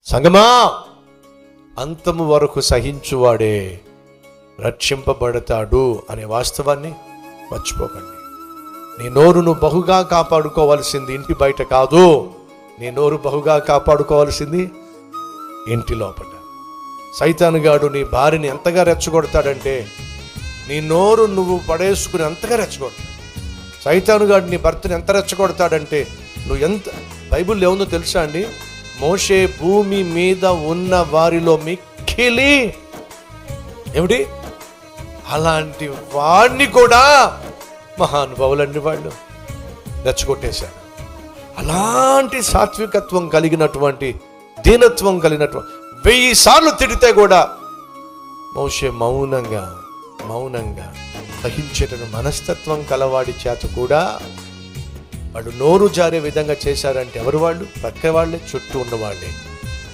సంగమా, అంతము వరకు సహించువాడే రక్షింపబడతాడు అనే వాస్తవాన్ని మర్చిపోకండి. నీ నోరును బహుగా కాపాడుకోవాల్సింది ఇంటి బయట కాదు, నీ నోరు బహుగా కాపాడుకోవాల్సింది ఇంటి లోపల. సైతానుగాడు నీ భార్యని ఎంతగా రెచ్చగొడతాడంటే నీ నోరు నువ్వు పడేసుకుని అంతగా రెచ్చగొడతాడు. సైతానుగాడు నీ భర్తని ఎంత రెచ్చగొడతాడంటే నువ్వు ఎంత, బైబిల్లో ఏముందో తెలుసా అండి? మోషే భూమి మీద ఉన్న వారిలో మిక్కిలి ఏమిటి, అలాంటి వాడిని కూడా మహానుభావులన్నీ వాళ్ళు రెచ్చగొట్టేశారు. అలాంటి సాత్వికత్వం కలిగినటువంటి, దీనత్వం కలిగినటువంటి 1000 సార్లు తిడితే కూడా మోషే మౌనంగా సహించేటను మనస్తత్వం కలవాడి చేత కూడా వాడు నోరు జారే విధంగా చేశారంటే ఎవరు వాళ్ళు? పక్క వాళ్ళే, చుట్టూ ఉన్నవాళ్ళే.